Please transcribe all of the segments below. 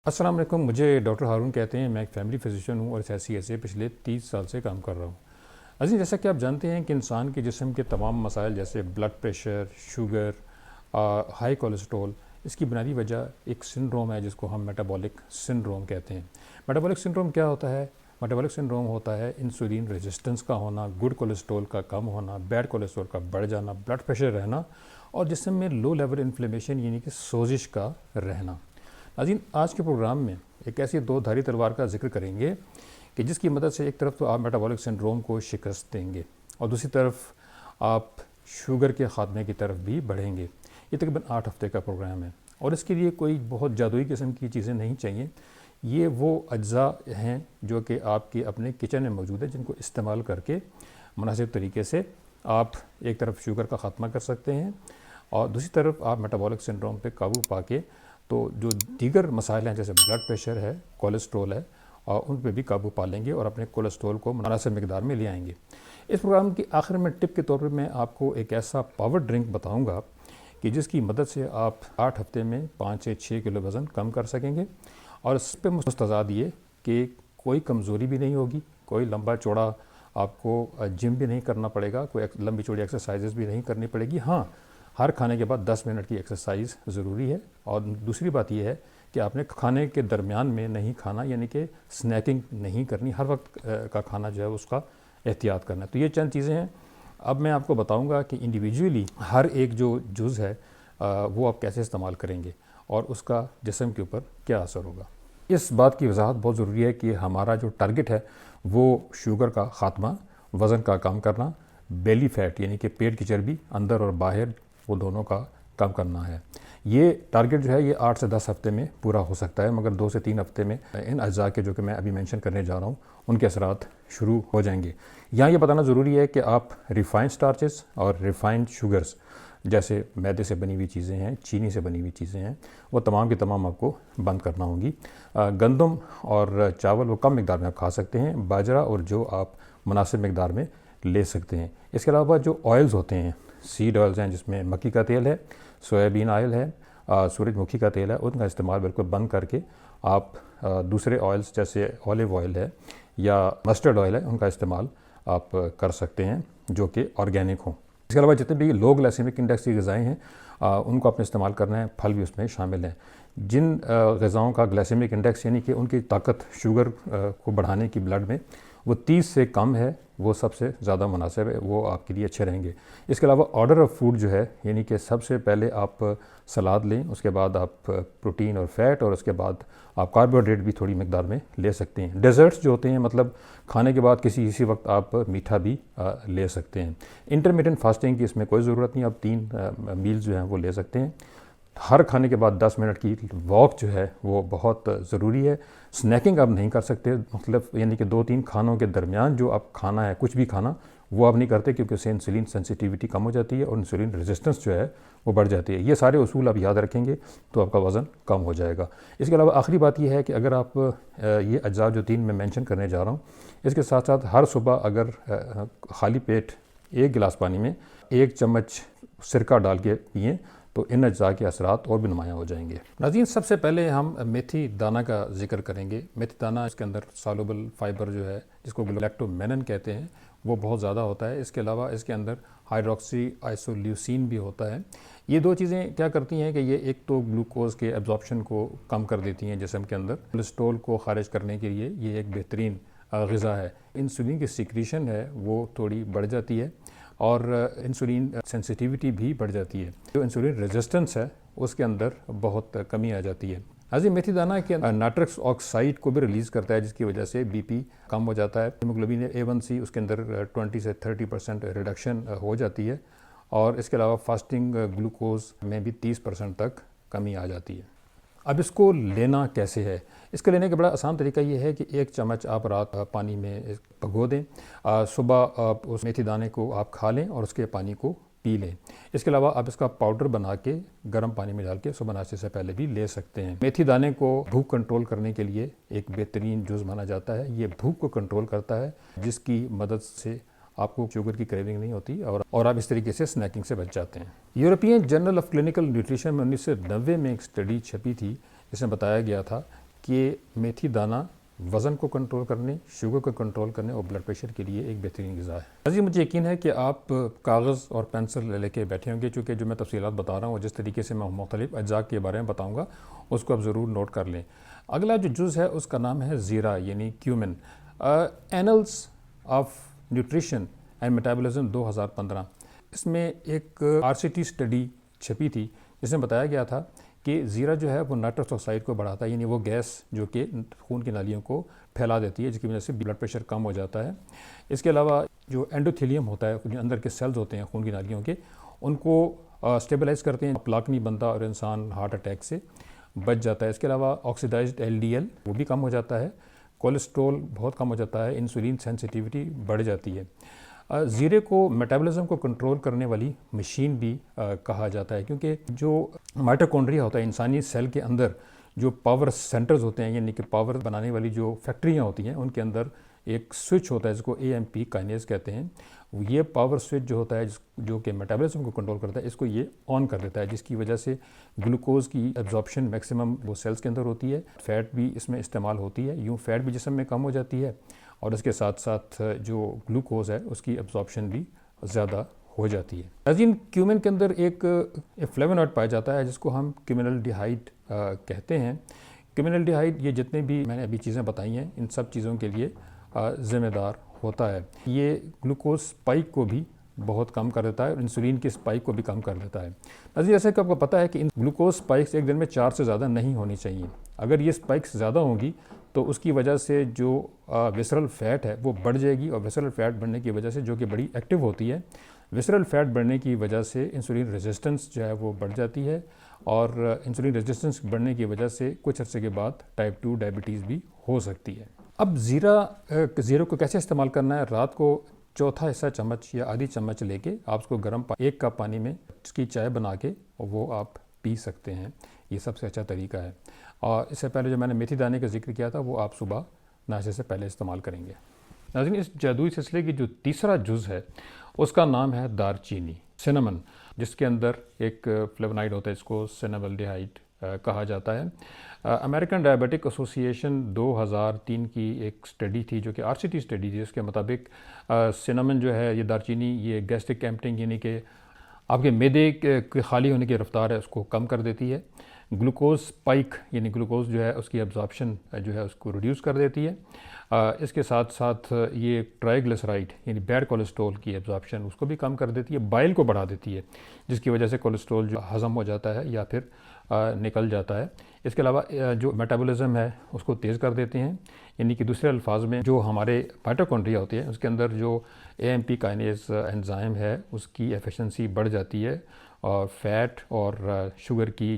السلام علیکم. مجھے ڈاکٹر ہارون کہتے ہیں. میں ایک فیملی فزیشین ہوں اور اس حیثیت سے پچھلے 30 سال سے کام کر رہا ہوں. عزیز، جیسا کہ آپ جانتے ہیں کہ انسان کے جسم کے تمام مسائل جیسے blood pressure, sugar, high cholesterol, اس کی بنیادی وجہ ایک سنڈروم ہے جس کو ہم میٹابولک سنڈروم کہتے ہیں. میٹابولک سنڈروم کیا ہوتا ہے؟ میٹابولک سنڈروم ہوتا ہے انسولین ریزسٹنس کا ہونا، گڈ کولیسٹرول کا کم ہونا، بیڈ کولیسٹرول کا بڑھ جانا، بلڈ پریشر رہنا اور جسم میں لو لیول انفلیمیشن یعنی کہ سوزش کا رہنا. ناظرین، آج کے پروگرام میں ایک ایسی دو دھاری تلوار کا ذکر کریں گے کہ جس کی مدد سے ایک طرف تو آپ میٹابولک سنڈروم کو شکست دیں گے اور دوسری طرف آپ شوگر کے خاتمے کی طرف بھی بڑھیں گے. یہ تقریباً 8 ہفتے کا پروگرام ہے اور اس کے لیے کوئی بہت جادوئی قسم کی چیزیں نہیں چاہیے. یہ وہ اجزاء ہیں جو کہ آپ کے اپنے کچن میں موجود ہیں، جن کو استعمال کر کے مناسب طریقے سے آپ ایک طرف شوگر کا خاتمہ کر سکتے ہیں اور دوسری طرف آپ میٹابولک سنڈروم پہ قابو پا کے تو جو دیگر مسائل ہیں جیسے بلڈ پریشر ہے، کولیسٹرول ہے، اور ان پہ بھی قابو پا لیں گے اور اپنے کولیسٹرول کو مناسب مقدار میں لے آئیں گے. اس پروگرام کی آخر میں ٹپ کے طور پر میں آپ کو ایک ایسا پاور ڈرنک بتاؤں گا کہ جس کی مدد سے آپ 8 ہفتے میں 5 سے 6 کلو وزن کم کر سکیں گے اور اس پہ مستضاد یہ کہ کوئی کمزوری بھی نہیں ہوگی، کوئی لمبا چوڑا آپ کو جم بھی نہیں کرنا پڑے گا، کوئی لمبی چوڑی ایکسرسائزز بھی نہیں کرنی پڑے گی. ہاں، ہر کھانے کے بعد 10 منٹ کی ایکسرسائز ضروری ہے اور دوسری بات یہ ہے کہ آپ نے کھانے کے درمیان میں نہیں کھانا، یعنی کہ سنیکنگ نہیں کرنی، ہر وقت کا کھانا جو ہے اس کا احتیاط کرنا ہے. تو یہ چند چیزیں ہیں. اب میں آپ کو بتاؤں گا کہ انڈیویجولی ہر ایک جو جز ہے وہ آپ کیسے استعمال کریں گے اور اس کا جسم کے اوپر کیا اثر ہوگا. اس بات کی وضاحت بہت ضروری ہے کہ ہمارا جو ٹارگٹ ہے وہ شوگر کا خاتمہ، وزن کا کم کرنا، بیلی فیٹ یعنی کہ پیٹ کی چربی اندر اور باہر وہ دونوں کا کم کرنا ہے. یہ ٹارگٹ جو ہے یہ 8 سے 10 ہفتے میں پورا ہو سکتا ہے، مگر 2 سے 3 ہفتے میں ان اجزاء کے جو کہ میں ابھی مینشن کرنے جا رہا ہوں ان کے اثرات شروع ہو جائیں گے. یہاں یہ بتانا ضروری ہے کہ آپ ریفائنڈ سٹارچز اور ریفائنڈ شوگرز جیسے میدے سے بنی ہوئی چیزیں ہیں، چینی سے بنی ہوئی چیزیں ہیں، وہ تمام کی تمام آپ کو بند کرنا ہوں گی. گندم اور چاول وہ کم مقدار میں آپ کھا سکتے ہیں. باجرہ اور جو آپ مناسب مقدار میں لے سکتے ہیں. اس کے علاوہ جو آئلز ہوتے ہیں، سیڈ آئلز ہیں جس میں مکی کا تیل ہے، سویابین آئل ہے، سورج مکھی کا تیل ہے، ان کا استعمال بالکل بند کر کے آپ دوسرے آئلز جیسے اولیو آئل ہے یا مسٹرڈ آئل ہے ان کا استعمال آپ کر سکتے ہیں جو کہ آرگینک ہوں. اس کے علاوہ جتنے بھی لو گلائسیمک انڈیکس کی غذائیں ہیں ان کو آپ نے استعمال کرنا ہے. پھل بھی اس میں شامل ہیں. جن غذاؤں کا گلائسیمک انڈیکس یعنی کہ ان کی طاقت شوگر کو بڑھانے کی بلڈ میں وہ 30 سے کم ہے، وہ سب سے زیادہ مناسب ہے، وہ آپ کے لیے اچھے رہیں گے. اس کے علاوہ آرڈر آف فوڈ جو ہے یعنی کہ سب سے پہلے آپ سلاد لیں، اس کے بعد آپ پروٹین اور فیٹ اور اس کے بعد آپ کاربوہائیڈریٹ بھی تھوڑی مقدار میں لے سکتے ہیں. ڈیزرٹس جو ہوتے ہیں مطلب کھانے کے بعد اسی وقت آپ میٹھا بھی لے سکتے ہیں. انٹرمیڈینٹ فاسٹنگ کی اس میں کوئی ضرورت نہیں، آپ 3 میلز جو ہیں وہ لے سکتے ہیں. ہر کھانے کے بعد 10 منٹ کی واک جو ہے وہ بہت ضروری ہے. سنیکنگ آپ نہیں کر سکتے، مطلب یعنی کہ 2-3 کھانوں کے درمیان جو آپ کھانا ہے، کچھ بھی کھانا وہ آپ نہیں کرتے کیونکہ اس سے انسولین سینسیٹیوٹی کم ہو جاتی ہے اور انسولین ریزسٹنس جو ہے وہ بڑھ جاتی ہے. یہ سارے اصول آپ یاد رکھیں گے تو آپ کا وزن کم ہو جائے گا. اس کے علاوہ آخری بات یہ ہے کہ اگر آپ یہ اجزاء جو 3 میں مینشن کرنے جا رہا ہوں اس کے ساتھ ساتھ ہر صبح اگر خالی پیٹ 1 گلاس پانی میں 1 چمچ سرکہ ڈال کے پئیں تو ان اجزاء کے اثرات اور بھی نمایاں ہو جائیں گے. ناظرین، سب سے پہلے ہم میتھی دانہ کا ذکر کریں گے. میتھی دانہ اس کے اندر سالوبل فائبر جو ہے جس کو گلیکٹومینن کہتے ہیں وہ بہت زیادہ ہوتا ہے. اس کے علاوہ اس کے اندر ہائیڈروکسی آئسولیوسین بھی ہوتا ہے. یہ 2 چیزیں کیا کرتی ہیں کہ یہ ایک تو گلوکوز کے ایبزارپشن کو کم کر دیتی ہیں جسم کے اندر. کولیسٹرول کو خارج کرنے کے لیے یہ ایک بہترین غذا ہے. انسولین کی سیکریشن ہے وہ تھوڑی بڑھ جاتی ہے اور انسولین سینسیٹیوٹی بھی بڑھ جاتی ہے. جو انسولین ریزسٹنس ہے اس کے اندر بہت کمی آ جاتی ہے. عزیز، میتھی دانہ کے نائٹرکس آکسائڈ کو بھی ریلیز کرتا ہے جس کی وجہ سے بی پی کم ہو جاتا ہے. ہیموگلوبن A1C اس کے اندر 20 سے 30% ریڈکشن ہو جاتی ہے اور اس کے علاوہ فاسٹنگ گلوکوز میں بھی 30% تک کمی آ جاتی ہے. اب اس کو لینا کیسے ہے؟ اس کو لینے کا بڑا آسان طریقہ یہ ہے کہ 1 چمچ آپ رات پانی میں بھگو دیں، صبح آپ اس میتھی دانے کو آپ کھا لیں اور اس کے پانی کو پی لیں. اس کے علاوہ آپ اس کا پاؤڈر بنا کے گرم پانی میں ڈال کے صبح ناشتے سے پہلے بھی لے سکتے ہیں. میتھی دانے کو بھوک کنٹرول کرنے کے لیے ایک بہترین جز مانا جاتا ہے. یہ بھوک کو کنٹرول کرتا ہے جس کی مدد سے آپ کو شوگر کی کریونگ نہیں ہوتی اور آپ اس طریقے سے سنیکنگ سے بچ جاتے ہیں. European journal of clinical nutrition میں 1990 میں ایک اسٹڈی چھپی تھی جس میں بتایا گیا تھا کہ میتھی دانہ وزن کو کنٹرول کرنے، شوگر کو کنٹرول کرنے اور بلڈ پریشر کے لیے ایک بہترین غذا ہے۔ عزیز مجھے یقین ہے کہ آپ کاغذ اور پینسل لے کے بیٹھے ہوں گے، چونکہ جو میں تفصیلات بتا رہا ہوں اور جس طریقے سے میں مختلف اجزاء کے بارے میں بتاؤں گا اس کو آپ ضرور نوٹ کر لیں۔ اگلا جو جز ہے اس کا نام ہے زیرہ یعنی cumin. Annals of nutrition and metabolism 2015، اس میں ایک RCT اسٹڈی چھپی تھی جس میں بتایا گیا تھا کہ زیرہ جو ہے وہ نائٹرس آکسائڈ کو بڑھاتا ہے، یعنی وہ گیس جو کہ خون کی نالیوں کو پھیلا دیتی ہے، جس کی وجہ سے بلڈ پریشر کم ہو جاتا ہے۔ اس کے علاوہ جو اینڈوتھیلیم ہوتا ہے، جو اندر کے سیلز ہوتے ہیں خون کی نالیوں کے، ان کو اسٹیبلائز کرتے ہیں، پلاک نہیں بنتا اور انسان ہارٹ اٹیک سے بچ جاتا ہے۔ اس کے علاوہ آکسیڈائزڈ LDL وہ بھی کم ہو جاتا ہے، کولیسٹرول بہت کم ہو جاتا ہے، انسولین سینسیٹیوٹی بڑھ جاتی ہے۔ زیرے کو میٹابولزم کو کنٹرول کرنے والی مشین بھی کہا جاتا ہے، کیونکہ جو مائٹوکونڈریا ہوتا ہے انسانی سیل کے اندر، جو پاور سینٹرز ہوتے ہیں یعنی کہ پاور بنانے والی جو فیکٹریاں ہوتی ہیں، ان کے اندر ایک سوئچ ہوتا ہے جس کو AMP کائنیز کہتے ہیں۔ یہ پاور سوئچ جو ہوتا ہے جو کہ میٹابولزم کو کنٹرول کرتا ہے، اس کو یہ آن کر دیتا ہے، جس کی وجہ سے گلوکوز کی ایبزارپشن میکسیمم وہ سیلز کے اندر ہوتی ہے، فیٹ بھی اس میں استعمال ہوتی ہے، یوں فیٹ بھی جسم میں کم ہو جاتی ہے اور اس کے ساتھ ساتھ جو گلوکوز ہے اس کی ایبزارپشن بھی زیادہ ہو جاتی ہے۔ عزیز کیومن کے اندر ایک فلیونوائڈ پایا جاتا ہے جس کو ہم کیومینلڈیہائڈ کہتے ہیں۔ کیومینلڈیہائڈ یہ جتنے بھی میں نے ابھی چیزیں بتائی ہیں ان سب چیزوں کے لیے ذمہ دار ہوتا ہے۔ یہ گلوکوز اسپائک کو بھی بہت کم کر دیتا ہے اور انسولین کی اسپائک کو بھی کم کر دیتا ہے۔ عزیز جیسے کہ آپ کو پتہ ہے کہ ان گلوکوز اسپائکس ایک دن میں 4 سے زیادہ نہیں ہونی چاہیے۔ اگر یہ اسپائکس زیادہ ہوں گی تو اس کی وجہ سے جو ویسرل فیٹ ہے وہ بڑھ جائے گی، اور ویسرل فیٹ بڑھنے کی وجہ سے جو کہ بڑی ایکٹیو ہوتی ہے، ویسرل فیٹ بڑھنے کی وجہ سے انسولین ریزسٹنس جو ہے وہ بڑھ جاتی ہے، اور انسولین ریزسٹنس بڑھنے کی وجہ سے کچھ عرصے کے بعد ٹائپ 2 ڈائبٹیز بھی ہو سکتی ہے۔ اب زیرہ کو کیسے استعمال کرنا ہے؟ رات کو چوتھا حصہ چمچ یا آدھی چمچ لے کے آپ اس کو گرم 1 کپ پانی میں اس کی چائے بنا کے وہ آپ پی سکتے ہیں، یہ سب سے اچھا طریقہ ہے۔ اور اس سے پہلے جو میں نے میتھی دانے کا ذکر کیا تھا وہ آپ صبح ناشتے سے پہلے استعمال کریں گے۔ ناظرین اس جادوئی سلسلے کی جو تیسرا جز ہے اس کا نام ہے دار چینی، سینمن، جس کے اندر ایک فلیونائڈ ہوتا ہے، اس کو سینملڈیہائڈ کہا جاتا ہے۔ امریکن ڈائبٹک ایسوسی ایشن 2003 کی ایک اسٹڈی تھی جو کہ RCT اسٹڈی تھی، اس کے مطابق سینمن جو ہے یہ دار چینی یہ گیسٹرک ایمپٹنگ یعنی کہ آپ کے معدے کے خالی ہونے کی رفتار ہے اس کو کم کر دیتی ہے، گلوکوز اسپائک یعنی گلوکوز جو ہے اس کی ایبزارپشن جو ہے اس کو ریڈیوس کر دیتی ہے، اس کے ساتھ ساتھ یہ ٹرائیگلیسرائڈ یعنی بیڈ کولیسٹرول کی ایبزارپشن اس کو بھی کم کر دیتی ہے، بائل کو بڑھا دیتی ہے جس کی وجہ سے کولیسٹرول جو ہضم ہو جاتا ہے یا پھر نکل جاتا ہے۔ اس کے علاوہ جو میٹابولزم ہے اس کو تیز کر دیتے ہیں، یعنی کہ دوسرے الفاظ میں جو ہمارے مائٹوکونڈریا ہوتے ہیں اس کے اندر جو AMP کائنیز انزائم ہے اس کی ایفیشنسی بڑھ جاتی ہے، اور فیٹ اور شوگر کی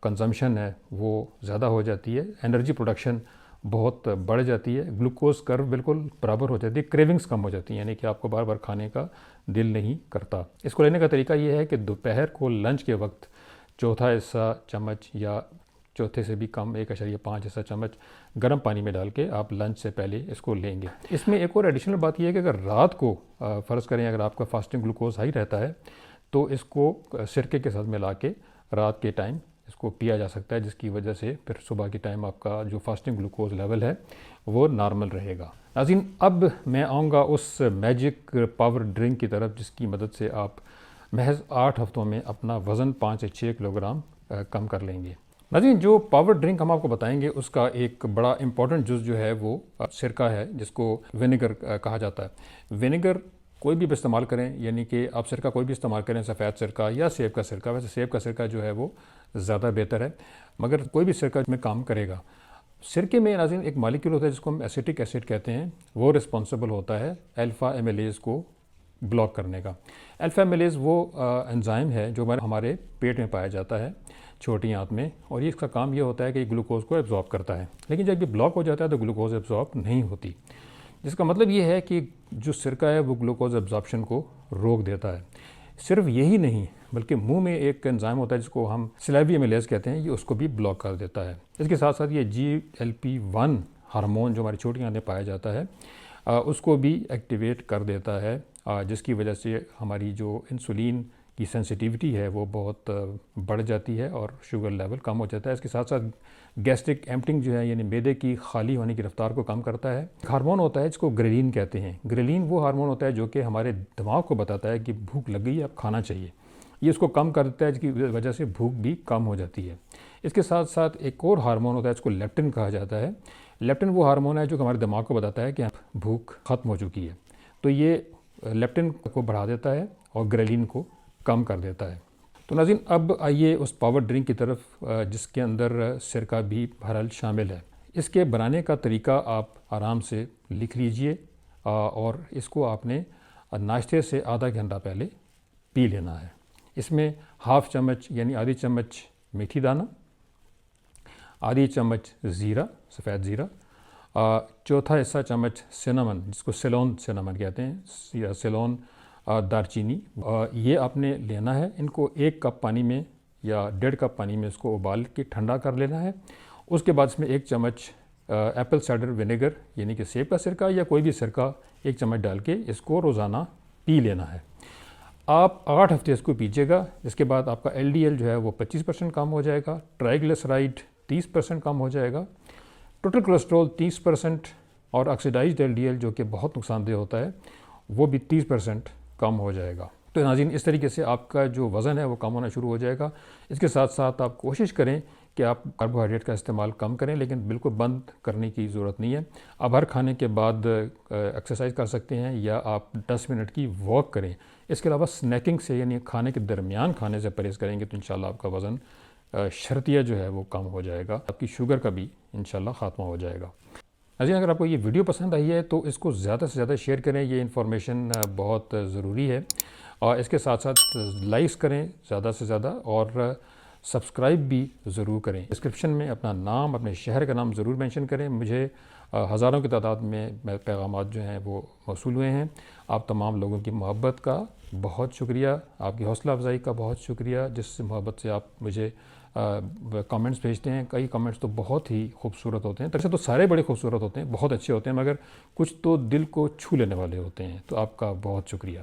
کنزمپشن ہے وہ زیادہ ہو جاتی ہے، انرجی پروڈکشن بہت بڑھ جاتی ہے، گلوکوز کرو بالکل برابر ہو جاتی ہے، کریونگز کم ہو جاتی ہیں، یعنی کہ آپ کو بار بار کھانے کا دل نہیں کرتا۔ اس کو لینے کا طریقہ یہ ہے کہ دوپہر کو لنچ کے وقت چوتھا حصہ چمچ یا چوتھے سے بھی کم 1.5 حصہ چمچ گرم پانی میں ڈال کے آپ لنچ سے پہلے اس کو لیں گے۔ اس میں ایک اور ایڈیشنل بات یہ ہے کہ اگر رات کو فرض کریں اگر آپ کا فاسٹنگ گلوکوز ہائی رہتا ہے تو اس کو سرکے کے ساتھ ملا کے رات کے ٹائم اس کو پیا جا سکتا ہے، جس کی وجہ سے پھر صبح کے ٹائم آپ کا جو فاسٹنگ گلوکوز لیول ہے وہ نارمل رہے گا۔ ناظرین اب میں آؤں گا اس میجک پاور ڈرنک کی طرف جس کی مدد سے آپ محض 8 ہفتوں میں اپنا وزن 5 سے 6 کلوگرام کم کر لیں گے۔ ناظرین جو پاور ڈرنک ہم آپ کو بتائیں گے اس کا ایک بڑا امپورٹنٹ جز جو ہے وہ سرکہ ہے، جس کو وینیگر کہا جاتا ہے۔ وینیگر کوئی بھی استعمال کریں، یعنی کہ آپ سرکہ کوئی بھی استعمال کریں، سفید سرکہ یا سیب کا سرکہ، ویسے سیب کا سرکہ جو ہے وہ زیادہ بہتر ہے مگر کوئی بھی سرکہ میں کام کرے گا۔ سرکے میں ناظرین ایک مالیکول ہوتا ہے جس کو ہم ایسیٹک ایسڈ کہتے ہیں، وہ رسپانسبل ہوتا ہے الفا ایمیلیز کو بلاک کرنے کا۔ الفا ایمیلیز وہ انزائم ہے جو ہمارے پیٹ میں پایا جاتا ہے چھوٹی آنت میں، اور اس کا کام یہ ہوتا ہے کہ یہ گلوکوز کو ایبزارب کرتا ہے، لیکن جب یہ بلاک ہو جاتا ہے تو گلوکوز ایبزارب نہیں ہوتی، جس کا مطلب یہ ہے کہ جو سرکہ ہے وہ گلوکوز ایبزارپشن کو روک دیتا ہے۔ صرف یہی نہیں بلکہ منہ میں ایک انزائم ہوتا ہے جس کو ہم سلیوی ایمیلیز کہتے ہیں، یہ اس کو بھی بلاک کر دیتا ہے۔ اس کے ساتھ ساتھ یہ GLP-1 ہارمون جو ہماری چھوٹی آنتیں پایا جاتا ہے اس کو بھی ایکٹیویٹ کر دیتا ہے، جس کی وجہ سے ہماری جو انسولین کی سینسٹیوٹی ہے وہ بہت بڑھ جاتی ہے اور شوگر لیول کم ہو جاتا ہے. اس کے ساتھ ساتھ گیسٹرک ایمپٹنگ جو ہے یعنی معدے کی خالی ہونے کی رفتار کو کم کرتا ہے. ہارمون ہوتا ہے جس کو گریلین کہتے ہیں. گریلین وہ ہارمون ہوتا ہے جو کہ ہمارے دماغ کو بتاتا ہے کہ بھوک لگ گئی ہے اب کھانا چاہیے. یہ اس کو کم کر دیتا ہے جس کی وجہ سے بھوک بھی کم ہو جاتی ہے. اس کے ساتھ ساتھ ایک اور ہارمون ہوتا ہے جس کو لیپٹن کہا جاتا ہے. لیپٹن وہ ہارمون ہے جو کہ ہمارے دماغ کو بتاتا ہے کہ بھوک ختم ہو چکی ہے. تو یہ لیپٹن کو بڑھا دیتا ہے اور گریلین کو کم کر دیتا ہے. تو ناظرین اب آئیے اس پاور ڈرنک کی طرف جس کے اندر سرکہ بھی بہرحال شامل ہے. اس کے بنانے کا طریقہ آپ آرام سے لکھ لیجئے اور اس کو آپ نے ناشتے سے آدھا گھنٹہ پہلے پی لینا ہے. اس میں ہاف چمچ یعنی آدھی چمچ میٹھی دانہ، آدھی چمچ زیرہ سفید زیرہ، چوتھا حصہ چمچ سینامن جس کو سیلون سینامن کہتے ہیں یا سیلون دارچینی، یہ آپ نے لینا ہے. ان کو 1 کپ پانی میں یا 1.5 کپ پانی میں اس کو ابال کے ٹھنڈا کر لینا ہے. اس کے بعد اس میں 1 چمچ ایپل سائڈر ونیگر یعنی کہ سیب کا سرکہ یا کوئی بھی سرکہ 1 چمچ ڈال کے اس کو روزانہ پی لینا ہے. آپ 8 ہفتے اس کو پیجیے گا. اس کے بعد آپ کا LDL جو ہے وہ 25% کم ہو جائے گا، ٹرائیگلیسرائڈ 30% کم ہو جائے گا، ٹوٹل کولیسٹرول 30% اور آکسیڈائزڈ LDL جو کہ بہت نقصان دہ ہوتا ہے وہ بھی 30% کم ہو جائے گا. تو ناظرین اس طریقے سے آپ کا جو وزن ہے وہ کم ہونا شروع ہو جائے گا. اس کے ساتھ ساتھ آپ کوشش کریں کہ آپ کاربوہائیڈریٹ کا استعمال کم کریں، لیکن بالکل بند کرنے کی ضرورت نہیں ہے. آپ ہر کھانے کے بعد ایکسرسائز کر سکتے ہیں یا آپ 10 منٹ کی واک کریں. اس کے علاوہ سنیکنگ سے یعنی کھانے کے درمیان کھانے سے پرہیز کریں گے تو انشاءاللہ آپ کا وزن شرطیہ جو ہے وہ کم ہو جائے گا. آپ کی شوگر کا بھی انشاءاللہ خاتمہ ہو جائے گا. ناظرین اگر آپ کو یہ ویڈیو پسند آئی ہے تو اس کو زیادہ سے زیادہ شیئر کریں. یہ انفارمیشن بہت ضروری ہے. اور اس کے ساتھ ساتھ لائکس کریں زیادہ سے زیادہ اور سبسکرائب بھی ضرور کریں. ڈسکرپشن میں اپنا نام اپنے شہر کا نام ضرور مینشن کریں. مجھے ہزاروں کی تعداد میں پیغامات جو ہیں وہ موصول ہوئے ہیں. آپ تمام لوگوں کی محبت کا بہت شکریہ، آپ کی حوصلہ افزائی کا بہت شکریہ، جس محبت سے آپ مجھے کامنٹس بھیجتے ہیں. کئی کامنٹس تو بہت ہی خوبصورت ہوتے ہیں. ویسے تو سارے بڑے خوبصورت ہوتے ہیں، بہت اچھے ہوتے ہیں، مگر کچھ تو دل کو چھو لینے والے ہوتے ہیں. تو آپ کا بہت شکریہ.